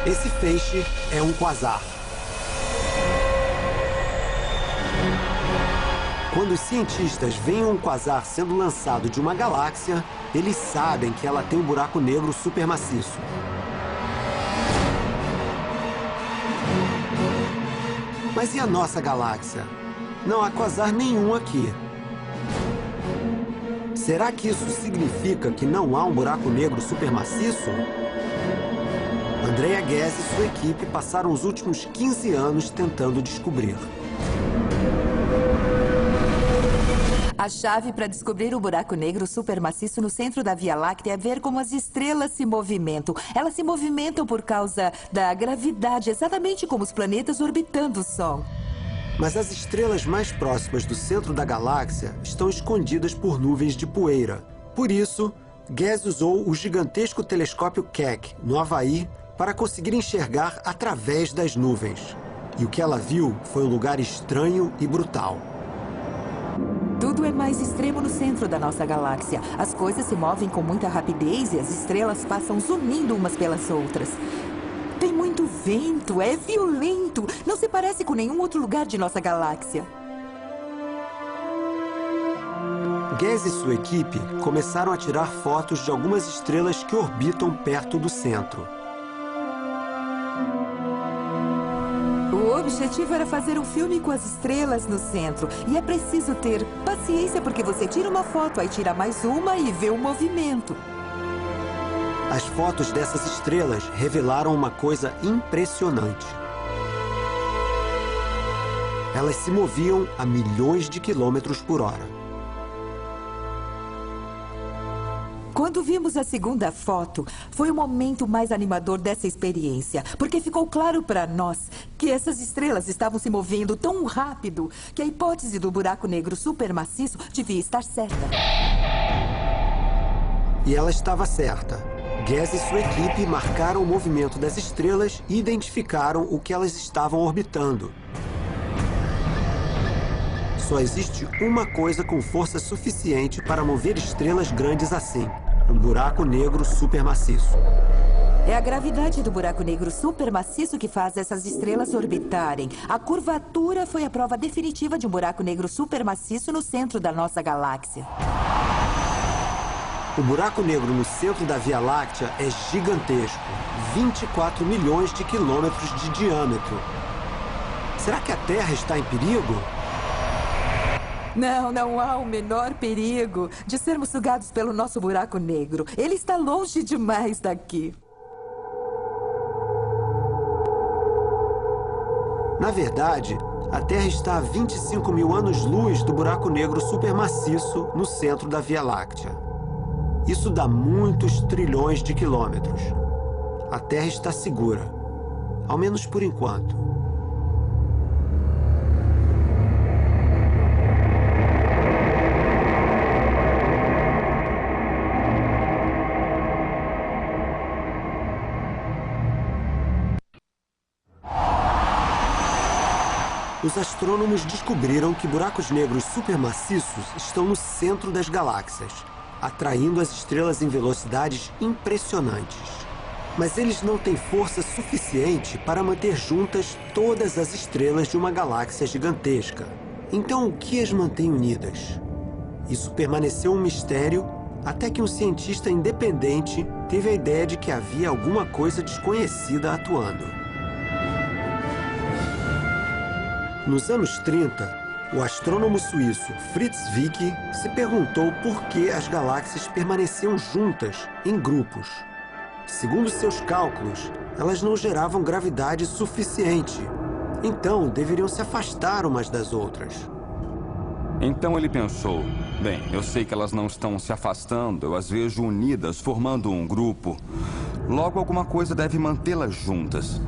Esse feixe é um quasar. Quando os cientistas veem um quasar sendo lançado de uma galáxia, eles sabem que ela tem um buraco negro supermaciço. Mas e a nossa galáxia? Não há quasar nenhum aqui. Será que isso significa que não há um buraco negro supermaciço? Andrea Ghez e sua equipe passaram os últimos 15 anos tentando descobrir. A chave para descobrir o buraco negro supermaciço no centro da Via Láctea é ver como as estrelas se movimentam. Elas se movimentam por causa da gravidade, exatamente como os planetas orbitando o Sol. Mas as estrelas mais próximas do centro da galáxia estão escondidas por nuvens de poeira. Por isso, Ghez usou o gigantesco telescópio Keck, no Havaí, para conseguir enxergar através das nuvens. E o que ela viu foi um lugar estranho e brutal. Tudo é mais extremo no centro da nossa galáxia. As coisas se movem com muita rapidez e as estrelas passam zunindo umas pelas outras. Tem muito vento, é violento. Não se parece com nenhum outro lugar de nossa galáxia. Ghez e sua equipe começaram a tirar fotos de algumas estrelas que orbitam perto do centro. O objetivo era fazer um filme com as estrelas no centro. E é preciso ter paciência, porque você tira uma foto, aí tira mais uma e vê o movimento. As fotos dessas estrelas revelaram uma coisa impressionante. Elas se moviam a milhões de quilômetros por hora. Quando vimos a segunda foto, foi o momento mais animador dessa experiência, porque ficou claro para nós que essas estrelas estavam se movendo tão rápido que a hipótese do buraco negro supermaciço devia estar certa. E ela estava certa. Ghez e sua equipe marcaram o movimento das estrelas e identificaram o que elas estavam orbitando. Só existe uma coisa com força suficiente para mover estrelas grandes assim: um buraco negro supermaciço. É a gravidade do buraco negro supermaciço que faz essas estrelas orbitarem. A curvatura foi a prova definitiva de um buraco negro supermaciço no centro da nossa galáxia. O buraco negro no centro da Via Láctea é gigantesco, 24 milhões de quilômetros de diâmetro. Será que a Terra está em perigo? Não há o menor perigo de sermos sugados pelo nosso buraco negro. Ele está longe demais daqui. Na verdade, a Terra está a 25 mil anos-luz do buraco negro supermaciço no centro da Via Láctea. Isso dá muitos trilhões de quilômetros. A Terra está segura, ao menos por enquanto. Os astrônomos descobriram que buracos negros supermaciços estão no centro das galáxias, atraindo as estrelas em velocidades impressionantes. Mas eles não têm força suficiente para manter juntas todas as estrelas de uma galáxia gigantesca. Então, o que as mantém unidas? Isso permaneceu um mistério até que um cientista independente teve a ideia de que havia alguma coisa desconhecida atuando. Nos anos 30, o astrônomo suíço Fritz Zwicky se perguntou por que as galáxias permaneciam juntas, em grupos. Segundo seus cálculos, elas não geravam gravidade suficiente. Então, deveriam se afastar umas das outras. Então ele pensou, bem, eu sei que elas não estão se afastando, eu as vejo unidas, formando um grupo. Logo, alguma coisa deve mantê-las juntas.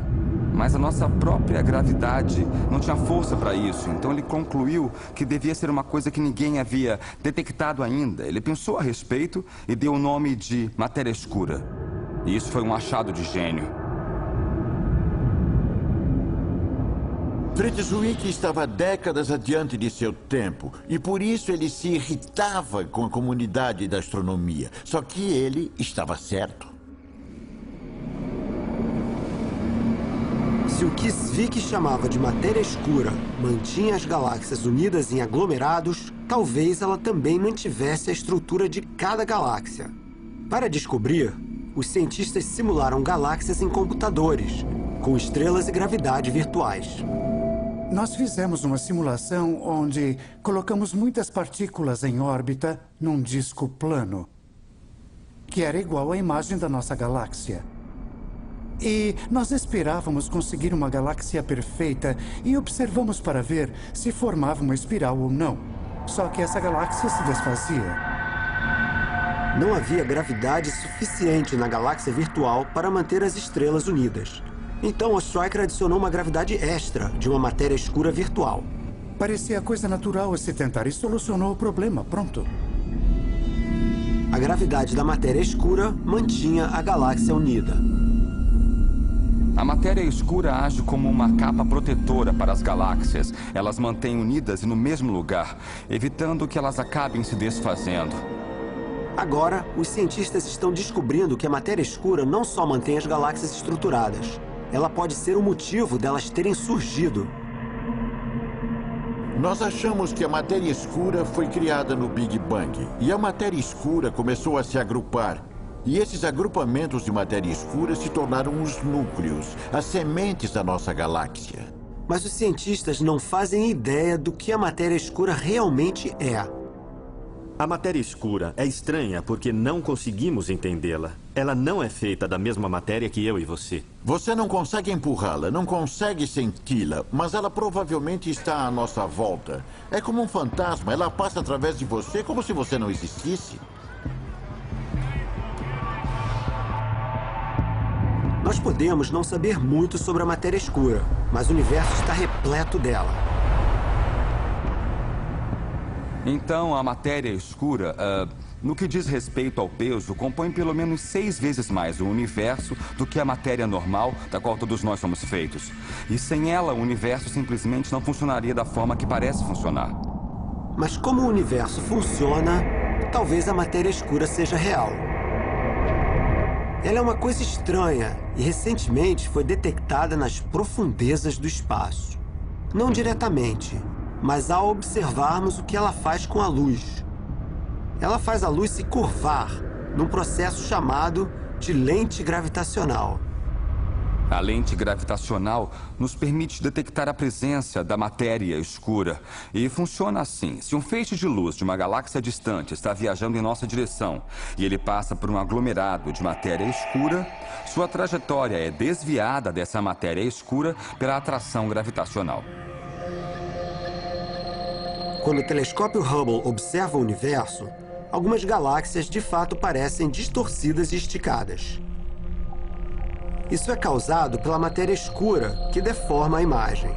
Mas a nossa própria gravidade não tinha força para isso. Então ele concluiu que devia ser uma coisa que ninguém havia detectado ainda. Ele pensou a respeito e deu o nome de matéria escura. E isso foi um achado de gênio. Fritz Zwicky estava décadas adiante de seu tempo. E por isso ele se irritava com a comunidade da astronomia. Só que ele estava certo. Se o que Zwick chamava de matéria escura mantinha as galáxias unidas em aglomerados, talvez ela também mantivesse a estrutura de cada galáxia. Para descobrir, os cientistas simularam galáxias em computadores, com estrelas e gravidade virtuais. Nós fizemos uma simulação onde colocamos muitas partículas em órbita num disco plano, que era igual à imagem da nossa galáxia. E nós esperávamos conseguir uma galáxia perfeita e observamos para ver se formava uma espiral ou não. Só que essa galáxia se desfazia. Não havia gravidade suficiente na galáxia virtual para manter as estrelas unidas. Então, a Stryker adicionou uma gravidade extra de uma matéria escura virtual. Parecia coisa natural a se tentar e solucionou o problema. Pronto. A gravidade da matéria escura mantinha a galáxia unida. A matéria escura age como uma capa protetora para as galáxias. Elas mantêm unidas e no mesmo lugar, evitando que elas acabem se desfazendo. Agora, os cientistas estão descobrindo que a matéria escura não só mantém as galáxias estruturadas, ela pode ser o motivo delas terem surgido. Nós achamos que a matéria escura foi criada no Big Bang. E a matéria escura começou a se agrupar. E esses agrupamentos de matéria escura se tornaram os núcleos, as sementes da nossa galáxia. Mas os cientistas não fazem ideia do que a matéria escura realmente é. A matéria escura é estranha porque não conseguimos entendê-la. Ela não é feita da mesma matéria que eu e você. Você não consegue empurrá-la, não consegue senti-la, mas ela provavelmente está à nossa volta. É como um fantasma, ela passa através de você como se você não existisse. Nós podemos não saber muito sobre a matéria escura, mas o universo está repleto dela. Então, a matéria escura, no que diz respeito ao peso, compõe pelo menos 6 vezes mais o universo do que a matéria normal, da qual todos nós somos feitos. E sem ela, o universo simplesmente não funcionaria da forma que parece funcionar. Mas como o universo funciona, talvez a matéria escura seja real. Ela é uma coisa estranha e recentemente foi detectada nas profundezas do espaço. Não diretamente, mas ao observarmos o que ela faz com a luz. Ela faz a luz se curvar num processo chamado de lente gravitacional. A lente gravitacional nos permite detectar a presença da matéria escura. E funciona assim. Se um feixe de luz de uma galáxia distante está viajando em nossa direção e ele passa por um aglomerado de matéria escura, sua trajetória é desviada dessa matéria escura pela atração gravitacional. Quando o telescópio Hubble observa o universo, algumas galáxias de fato parecem distorcidas e esticadas. Isso é causado pela matéria escura, que deforma a imagem.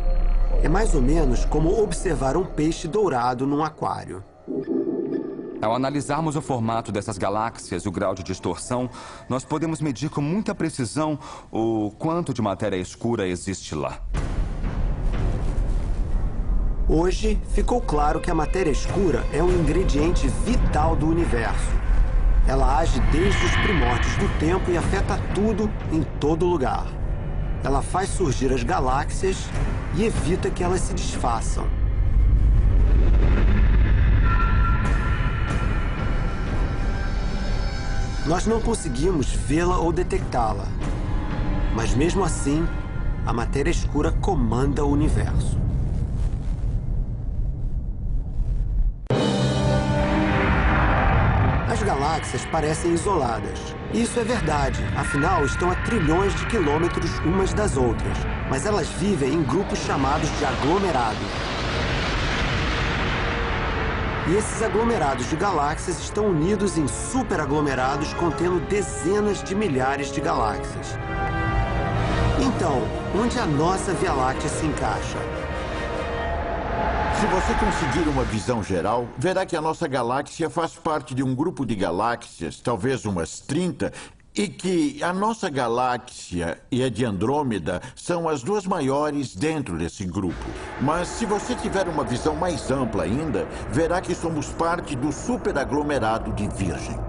É mais ou menos como observar um peixe dourado num aquário. Ao analisarmos o formato dessas galáxias e o grau de distorção, nós podemos medir com muita precisão o quanto de matéria escura existe lá. Hoje, ficou claro que a matéria escura é um ingrediente vital do universo. Ela age desde os primórdios do tempo e afeta tudo em todo lugar. Ela faz surgir as galáxias e evita que elas se desfaçam. Nós não conseguimos vê-la ou detectá-la. Mas mesmo assim, a matéria escura comanda o universo. As galáxias parecem isoladas. Isso é verdade, afinal estão a trilhões de quilômetros umas das outras. Mas elas vivem em grupos chamados de aglomerados. E esses aglomerados de galáxias estão unidos em superaglomerados contendo dezenas de milhares de galáxias. Então, onde a nossa Via Láctea se encaixa? Se você conseguir uma visão geral, verá que a nossa galáxia faz parte de um grupo de galáxias, talvez umas 30, e que a nossa galáxia e a de Andrômeda são as duas maiores dentro desse grupo. Mas se você tiver uma visão mais ampla ainda, verá que somos parte do superaglomerado de Virgem.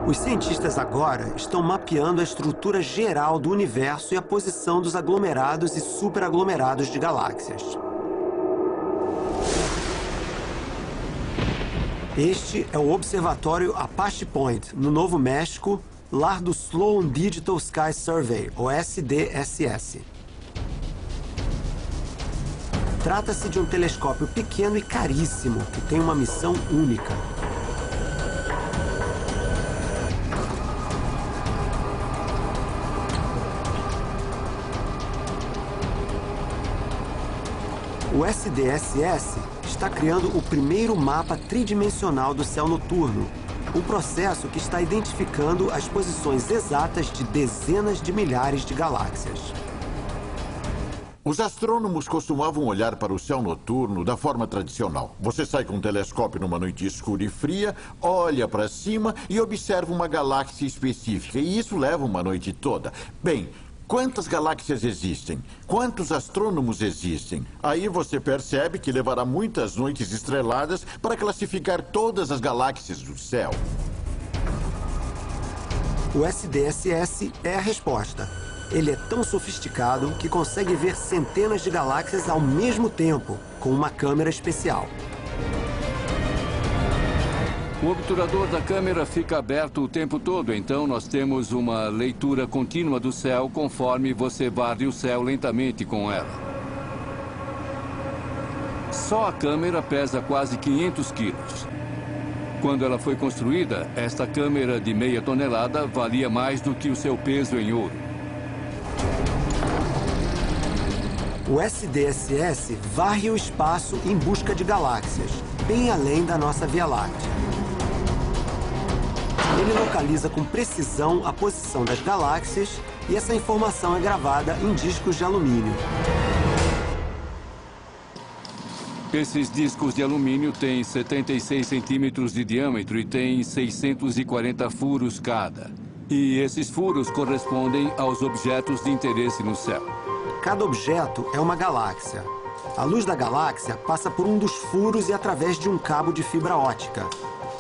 Os cientistas agora estão mapeando a estrutura geral do universo e a posição dos aglomerados e superaglomerados de galáxias. Este é o Observatório Apache Point, no Novo México, lar do Sloan Digital Sky Survey, ou SDSS. Trata-se de um telescópio pequeno e caríssimo, que tem uma missão única. O SDSS está criando o primeiro mapa tridimensional do céu noturno, um processo que está identificando as posições exatas de dezenas de milhares de galáxias. Os astrônomos costumavam olhar para o céu noturno da forma tradicional. Você sai com um telescópio numa noite escura e fria, olha para cima e observa uma galáxia específica, e isso leva uma noite toda. Bem, quantas galáxias existem? Quantos astrônomos existem? Aí você percebe que levará muitas noites estreladas para classificar todas as galáxias do céu. O SDSS é a resposta. Ele é tão sofisticado que consegue ver centenas de galáxias ao mesmo tempo, com uma câmera especial. O obturador da câmera fica aberto o tempo todo, então nós temos uma leitura contínua do céu conforme você varre o céu lentamente com ela. Só a câmera pesa quase 500 quilos. Quando ela foi construída, esta câmera de meia tonelada valia mais do que o seu peso em ouro. O SDSS varre o espaço em busca de galáxias, bem além da nossa Via Láctea. Ele localiza com precisão a posição das galáxias e essa informação é gravada em discos de alumínio. Esses discos de alumínio têm 76 centímetros de diâmetro e têm 640 furos cada. E esses furos correspondem aos objetos de interesse no céu. Cada objeto é uma galáxia. A luz da galáxia passa por um dos furos e através de um cabo de fibra ótica.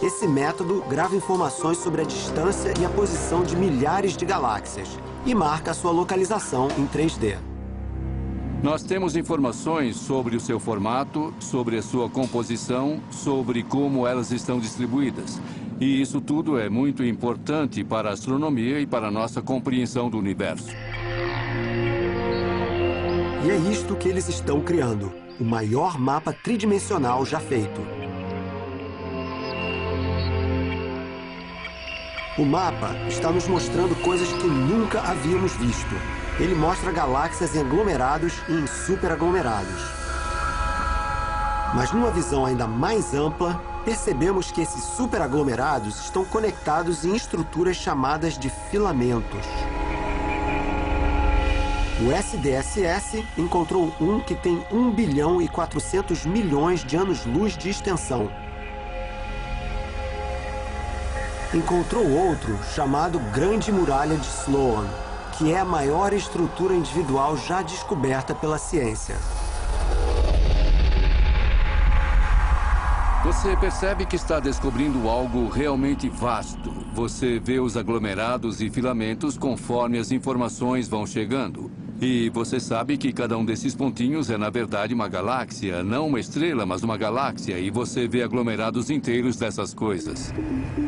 Esse método grava informações sobre a distância e a posição de milhares de galáxias e marca a sua localização em 3D. Nós temos informações sobre o seu formato, sobre a sua composição, sobre como elas estão distribuídas. E isso tudo é muito importante para a astronomia e para a nossa compreensão do universo. E é isto que eles estão criando, o maior mapa tridimensional já feito. O mapa está nos mostrando coisas que nunca havíamos visto. Ele mostra galáxias em aglomerados e em superaglomerados. Mas numa visão ainda mais ampla, percebemos que esses superaglomerados estão conectados em estruturas chamadas de filamentos. O SDSS encontrou um que tem 1 bilhão e 400 milhões de anos-luz de extensão. Encontrou outro chamado Grande Muralha de Sloan, que é a maior estrutura individual já descoberta pela ciência. Você percebe que está descobrindo algo realmente vasto. Você vê os aglomerados e filamentos conforme as informações vão chegando. E você sabe que cada um desses pontinhos é, na verdade, uma galáxia. Não uma estrela, mas uma galáxia. E você vê aglomerados inteiros dessas coisas.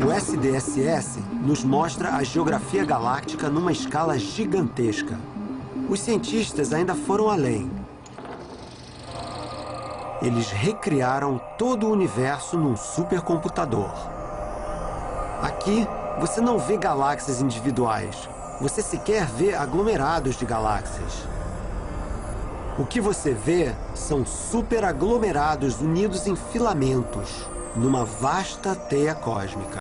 O SDSS nos mostra a geografia galáctica numa escala gigantesca. Os cientistas ainda foram além. Eles recriaram todo o universo num supercomputador. Aqui, você não vê galáxias individuais. Você sequer vê aglomerados de galáxias. O que você vê são superaglomerados unidos em filamentos, numa vasta teia cósmica.